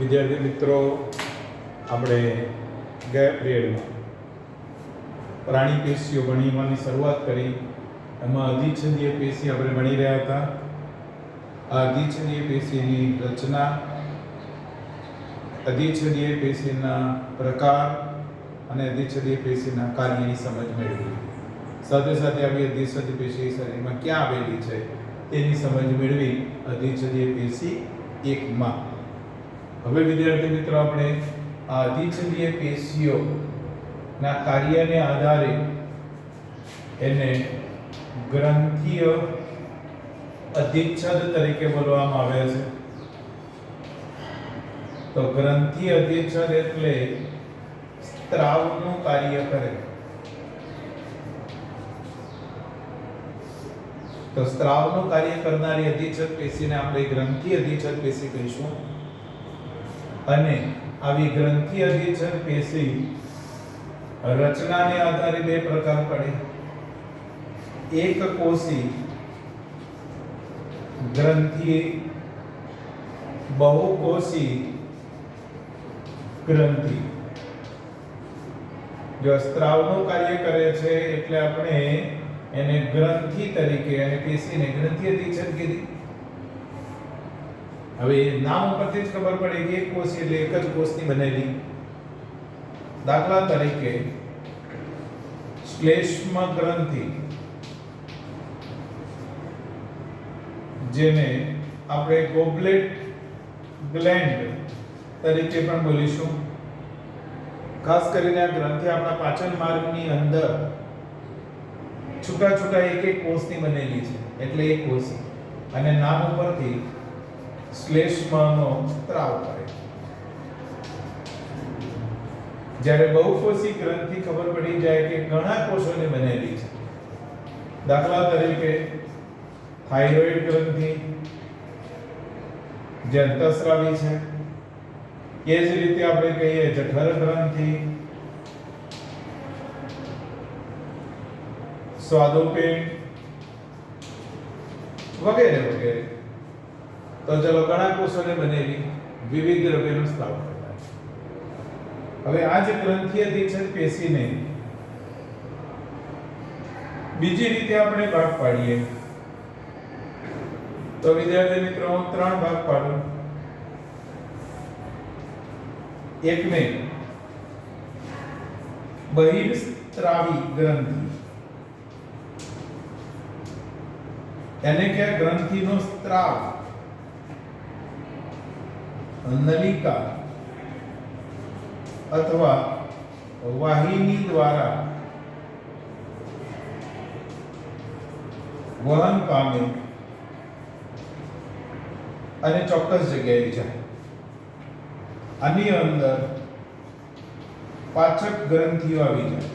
વિદ્યાર્થી મિત્રો, આપણે ગયા પિરિયડમાં પ્રાણી પેશીઓ ભણવાની શરૂઆત કરી. એમાં અધિચ્છદીય પેશી આપણે ભણી રહ્યા હતા. આ અધિચ્છદીય પેશીની રચના, અધિચ્છદીય પેશીના પ્રકાર અને અધિચ્છદીય પેશીના કાર્યની સમજ મેળવી. સાથે સાથે આવી અધિચ્છદીય પેશી શરીરમાં ક્યાં આવેલી છે તેની સમજ મેળવી અધિચ્છદીય પેશી 1 માં. હવે વિદ્યાર્થી મિત્રો, આપણે આ અધિચ્છદીય પેશીઓના કાર્યને આધારે એને ગ્રંથીય અધિચ્છદ તરીકે બોલવામાં આવે છે. તો ગ્રંથીય અધિચ્છદ એટલે સ્ત્રાવનું કાર્ય કરે. તો સ્ત્રાવનું કાર્ય કરનારી અધિચ્છદ પેશીને આપણે ગ્રંથીય અધિચ્છદ પેશી કહીશું. અને આવી ગ્રંથીય અધિચ્છદ પેશી રચનાને આધારે 2 પ્રકાર પડે. એક કોષી ગ્રંથિ, બહુકોષી ગ્રંથિ. જો સ્ત્રાવનું કાર્ય કરે છે એટલે આપણે એને ગ્રંથિ તરીકે અને પેશીને ગ્રંથિય અધિચ્છદ કીધી. હવે નામ ઉપરથી જ ખબર પડે કે એક કોષ એટલે એક જ કોષની બનેલી. દાખલા તરીકે શ્લેષ્મ ગ્રંથિ, જેને આપણે ગોબલેટ ગ્લેન્ડ તરીકે પણ બોલીશું. ખાસ કરીને આ ગ્રંથિ આપણા પાચન માર્ગની અંદર છૂટા છૂટા એક એક કોષની બનેલી છે એટલે એક કોષ. અને નામ ઉપરથી શ્લેષ્મનો સ્ત્રાવ કરે. જ્યારે બહુકોષી ગ્રંથિ ખબર પડી જાય કે ઘણા કોષોની બનેલી છે. દાખલા તરીકે થાઇરોઇડ ગ્રંથિ જે અંતઃસ્રાવી છે. એ જ રીતે આપણે કહીએ જઠર ગ્રંથિ, સ્વાદુપિંડ વગેરે વગેરે. તો ચલો, ઘણા કોષોને બનેલી વિવિધ દ્રવ્યનો સ્ત્રાવ કરતા છે. હવે આ જ ગ્રંથીય અધિચ્છદ પેશીને બીજી રીતે આપણે ભાગ પાડીએ તો વિદ્યાર્થી મિત્રો, હું 3 ભાગ પાડું. એકને બહિર્સ્ત્રાવી ગ્રંથિ, એને કે ગ્રંથિનો સ્ત્રાવ નલિકા અથવા વાહિની દ્વારા વહન પામે અને ચોક્કસ જગ્યાએ જાય. આની અંદર પાચક ગ્રંથિઓ આવી જાય.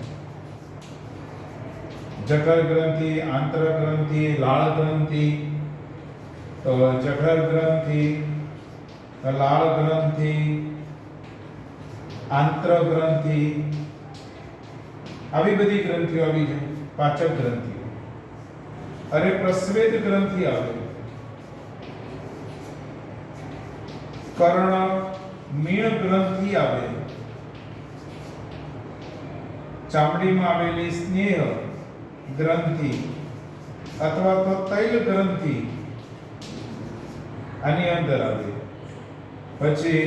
જઠર ગ્રંથિ, આંત્ર ગ્રંથિ, લાળ ગ્રંથિ. તો જઠર ગ્રંથિ, લાળ ગ્રંથિ, આંત્ર ગ્રંથિ, આવી બધી ગ્રંથિઓ આવી જાય, પાચક ગ્રંથિઓ. અરે પ્રસ્વેદ ગ્રંથિ આવે, કર્ણમીણ ગ્રંથિ આવે, ચામડીમાં આવેલી સ્નેહ ગ્રંથિ અથવા તો તૈલ ગ્રંથિ આની અંદર આવે. પછી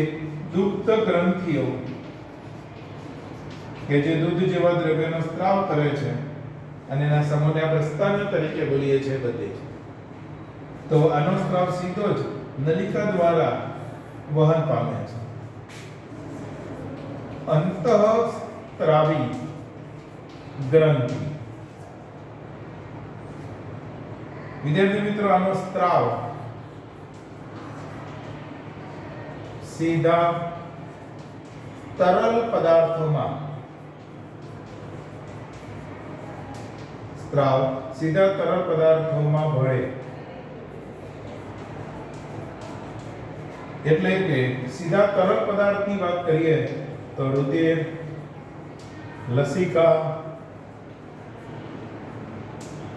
દુગ્ધ ગ્રંથિઓ કે જે દૂધ જેવા દ્રવ્યનો સ્ત્રાવ કરે છે અને એના સમૂહને આપણે સ્તન તરીકે બોલીએ છીએ બધે. તો આનો સ્ત્રાવ સીધો જ નલિકા દ્વારા વહન પામે છે. અંતઃસ્ત્રાવી ગ્રંથિ. વિદ્યાર્થી મિત્રો, આનો સ્ત્રાવ સીધા તરલ પદાર્થોમાં ભળે. એટલે કે સીધા તરલ પદાર્થની વાત કરીએ તો રુધિર, લસિકા,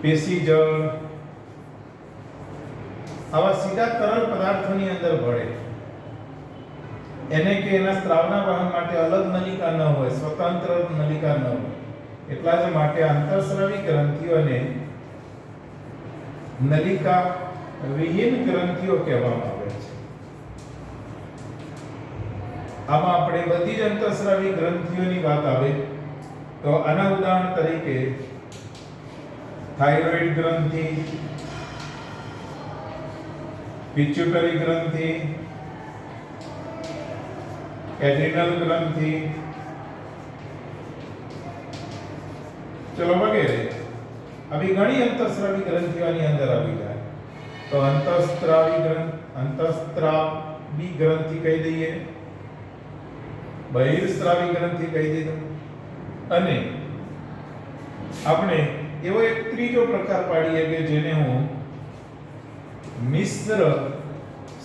પેશી જળ આવા સીધા તરલ પદાર્થોની અંદર ભળે. એને કે એના સ્ત્રાવના વાહન માટે અલગ નલિકા ન હોય, સ્વતંત્ર નલિકા ન હોય, એટલા જ માટે અંતઃસ્રાવી ગ્રંથિઓને નલિકા વિહીન ગ્રંથિઓ કહેવામાં આવે છે. આમાં આપણે બધી જ અંતઃસ્રાવી ગ્રંથિઓની વાત આવે તો આના ઉદાહરણ તરીકે થાઇરોઇડ ગ્રંથિ, પિટ્યુટરી ગ્રંથિ, એડ્રિનલ ગ્રંથિ, ચલો વગેરે આવી ઘણી અંતઃસ્રાવી ગ્રંથિઓની અંદર આવી જાય. તો અંતઃસ્રાવી ગ્રંથિ કહી દઈએ, બહિર્સ્રાવી ગ્રંથિ કહી દીધું, અને આપણે એવો એક ત્રીજો પ્રકાર પાડીએ કે જેને હું મિશ્ર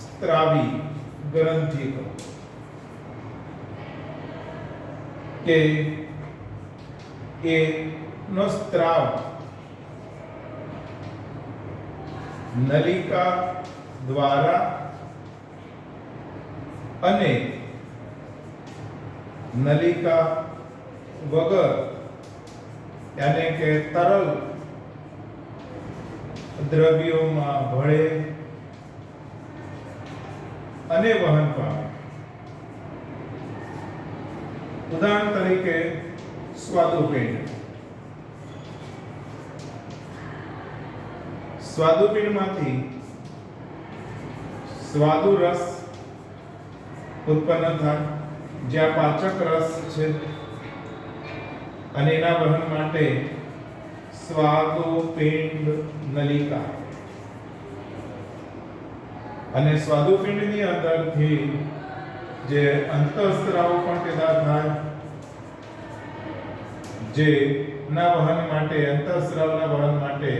સ્ત્રાવી ગ્રંથિ કહું, કે એનો સ્ત્રાવ નલિકા દ્વારા અને નલિકા વગર, यानी કે તરલ દ્રવ્યોમાં ભળે અને વહન પામે. ઉદાહરણ તરીકે સ્વાદુપિંડ. સ્વાદુપિંડમાંથી સ્વાદુ રસ ઉત્પન્ન થાય, જ્યાં પાચક રસ છે, અને એના વહન માટે સ્વાદુપિંડ નલિકા, અને સ્વાદુપિંડની અંદરથી જે અંતઃસ્રાવો પણ પેદા થાય, જે ના વહન માટે, અંતઃસ્રાવના વહન માટે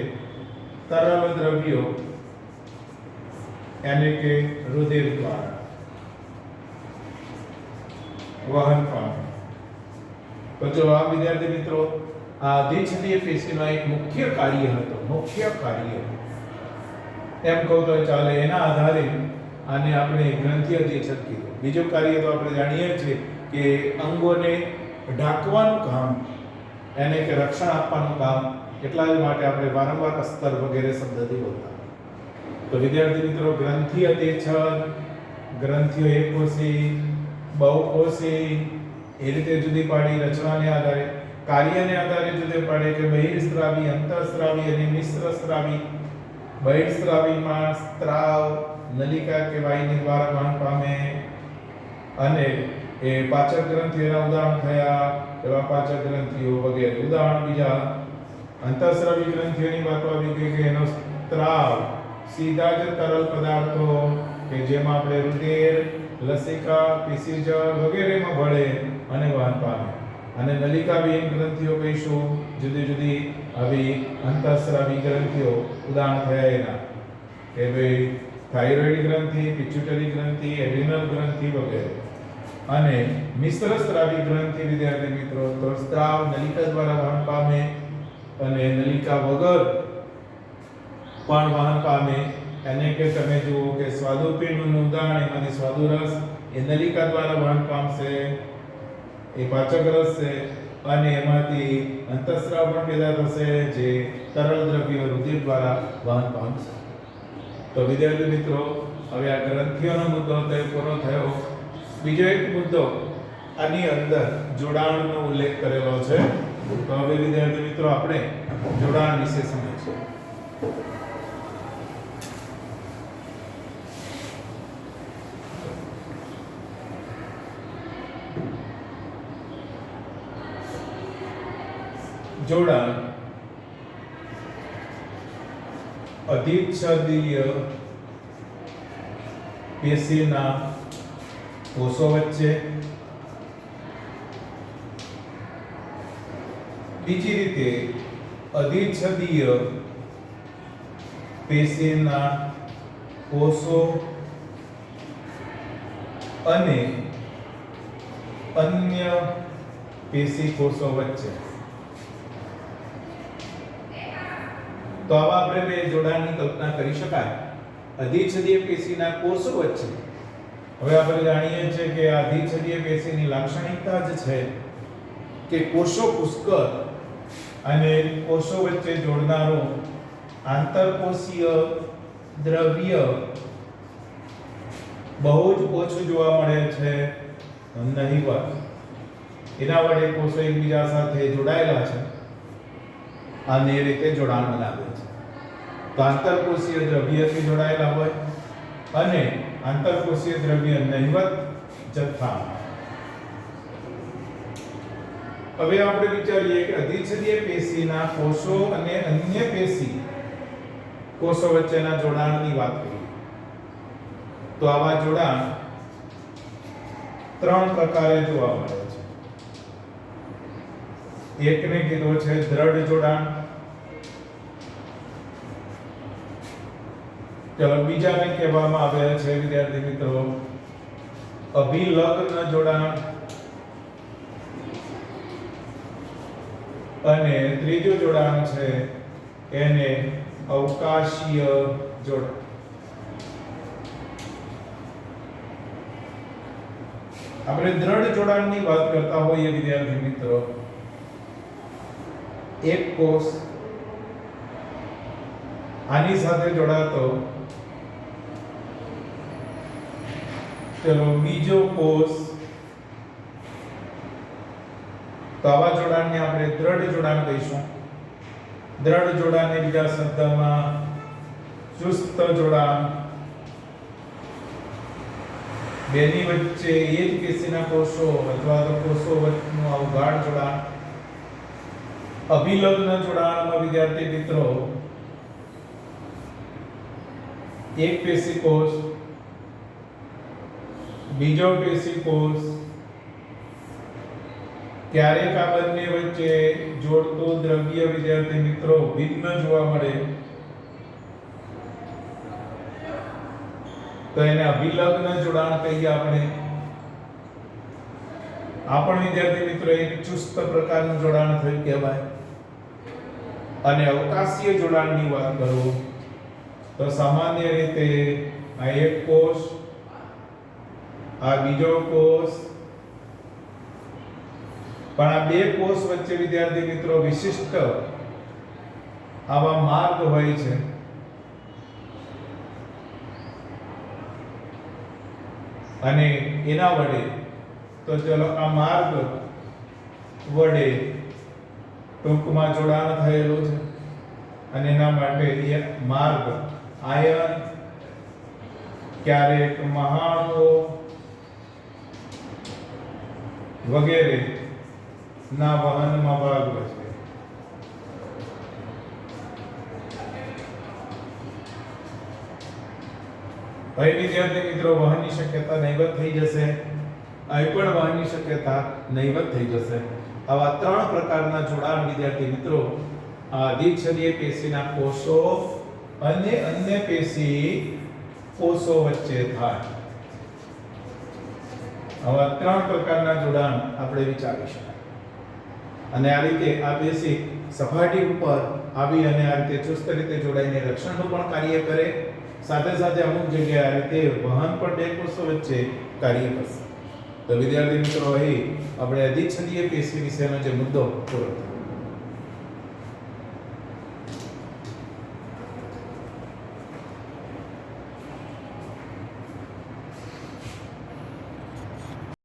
તરલ દ્રવ્યો यानी કે રુધિર દ્વારા વહન પામે. તો જો આ વિદ્યાર્થી મિત્રો આ દ્વિછદીય પેશીનો એક મુખ્ય કાર્ય હતો, મુખ્ય કાર્ય એમ કહું તો ચાલે. એના આધારે આને આપણે ગ્રંથિય દ્વિછદ કીધું. બીજું કાર્ય તો આપણે જાણીએ છીએ કે અંગોને ઢાંકવાનું કામ, એને કે રક્ષણ આપવાનું કામ, એટલા જ માટે આપણે વારંવાર અસ્તર વગેરે શબ્દથી બોલતા. તો વિદ્યાર્થી મિત્રો ગ્રંથિય દ્વિછદ, ગ્રંથિયો એકકોષી, બહુકોષી એ રીતે જુદી પાડી, રચનાને આધારે, કાર્યને આધારે જુદી પાડે કે બહિર્સ્રાવી, અંતઃસ્રાવી અને મિશ્ર સ્રાવી. બહિર્સ્રાવીમાં સ્ત્રાવ નલિકા કે વાહિની દ્વારા વહન પામે, અને એ પાચક ગ્રંથિઓના ઉદાહરણ થયા એવા પાચક ગ્રંથિઓ વગેરે. ઉદાહરણ બીજા અંતઃસ્રાવી ગ્રંથિઓની વાતો આવી ગઈ કે એનો સ્ત્રાવ સીધા જ તરલ પદાર્થો કે જેમાં આપણે રુધિર, લસિકા, પેશીજળ વગેરેમાં ભળે અને વહન પામે. અને નલિકા વિહીન ગ્રંથિઓ કહીશું, જુદી જુદી આવી અંતઃસ્રાવી ગ્રંથિઓ ઉદાહરણ થયા એના કે ભાઈ થાઇરોઇડ ગ્રંથિ, પિટ્યુટરી ગ્રંથિ, એડ્રિનલ ગ્રંથિ વગેરે. અને મિશ્ર સ્રાવી ગ્રંથિ વિદ્યાર્થી મિત્રો તો સ્ત્રાવ નલિકા દ્વારા વહન પામે અને નલિકા વગર પણ વહન પામે. એને કે તમે જુઓ કે સ્વાદુપિંડનું ઉદાહરણ, એમાંથી સ્વાદુરસ એ નલિકા દ્વારા વહન પામશે, એ પાચક રસ છે, અને એમાંથી અંતઃસ્રાવ પણ પેદા થશે, જે તરલ દ્રવ્યો રુધિર દ્વારા વહન પામશે. તો વિદ્યાર્થી મિત્રો હવે આ ગ્રંથિઓનો મુદ્દો તે પૂરો થયો. બીજો એક મુદ્દો આની અંદર જોડાણનો ઉલ્લેખ કરેલો છે. તો હવે વિદ્યાર્થી મિત્રો આપણે જોડાણ વિશે સમજીશું. જોડાણ અધિચ્છદીય પેશીના કોષો વચ્ચે, બીજી રીતે અધિચ્છદીય પેશીના કોષો અને અન્ય પેશી કોષો વચ્ચે. તો આવા આપણે બે જોડાણની કલ્પના કરી શકાય. અધિચ્છદીય પેશીના કોષો વચ્ચે હવે આપણે જાણીએ છીએ કે આ દ્વિછદીય પેશીની લાક્ષણિકતા જ છે કે કોષો પુષ્કળ અને કોષો વચ્ચે જોડનારો આંતરકોષીય દ્રવ્ય બહુ જ ઓછું જોવા મળે છે, નહીવત. એના વડે કોષો એકબીજા સાથે જોડાયેલા છે અને એ રીતે જોડાણ બનાવે છે. તો આંતરકોષીય દ્રવ્યથી જોડાયેલા હોય અને આંતરકોષીય દ્રવ્ય નહીવત જથ્થામાં. હવે આપણે વિચારીએ કે અધિચ્છદીય પેશીના કોષો અને અન્ય પેશી કોષો વચ્ચેના જોડાણની વાત કરીએ તો આવા જોડાણ 3 પ્રકારે જોવા મળે છે. એકને કીધું છે દ્રઢ જોડાણ, ચલો બીજાને કહેવામાં આવે છે વિદ્યાર્થી મિત્રો અભિલગ્ન જોડાણ, અને ત્રીજું જોડાણ છે એને અવકાશીય જોડાણ. આપણે દ્રઢ જોડાણની વાત કરતા હોઈએ વિદ્યાર્થી મિત્રો, એક કોષ આની સાથે જોડાતો ચલો બીજો કોષ, તો આવા જોડાણને આપણે દ્રઢ જોડાણ કહીશું. દ્રઢ જોડાણને બીજા શબ્દમાં ચુસ્ત જોડાણ. બેની વચ્ચે એ જ પેશીના કોષો અથવા તો કોષો વચ્ચેનું આવું ગાઢ જોડાણ. અભિલગ્ન જોડાણમાં વિદ્યાર્થી મિત્રો એક પેશી કોષ બીજો પેશી કોષ, ક્યારેક આ બંને વચ્ચે જોડતો દ્રવ્ય વિદ્યાર્થી મિત્રો ભિન્ન જોવા મળે તો એને અભિલગ્ન જોડાણ કહીએ આપણે. આ પણ વિદ્યાર્થી મિત્રો એક ચુસ્ત પ્રકારનું જોડાણ થયું કહેવાય. અને અવકાશીય જોડાણની વાત કરું તો સામાન્ય રીતે આ એક કોષ, આ બીજો કોષ, પણ આ બે કોષ વચ્ચે વિદ્યાર્થી મિત્રો વિશિષ્ટ આવા માર્ગ હોય છે. અને એના વડે તો ચલો આ માર્ગ વડે ટૂંકમાં જોડાણ થયેલું છે અને એના માટે એ માર્ગ આયન, ક્યારેક મહાણુઓ વગેરે ના વહનમાં ભાગ ભજવે. હવે વિદ્યાર્થી મિત્રો વહનની શક્યતા નહીવત થઈ જશે, અહીં પણ વહનની શક્યતા નહીવત થઈ જશે. આવા 3 પ્રકારના જોડાણ વિદ્યાર્થી મિત્રો દ્વિછદીય પેશીના કોષો અને અન્ય પેશી કોષો વચ્ચે થાય. આવા 3 પ્રકારના જોડાણ આપણે વિચારી શકાય. અને આ રીતે આ પેશી સપાટી ઉપર આવી અને આ રીતે ચુસ્ત રીતે જોડાઈને રક્ષણનું પણ કાર્ય કરે, સાથે સાથે અમુક જગ્યાએ આ રીતે વહન પણ બે કોષો વચ્ચે કાર્ય કરશે. તો વિદ્યાર્થી મિત્રો અહીં આપણે અધિચ્છદીય પેશી વિશેનો જે મુદ્દો પૂરો થયો.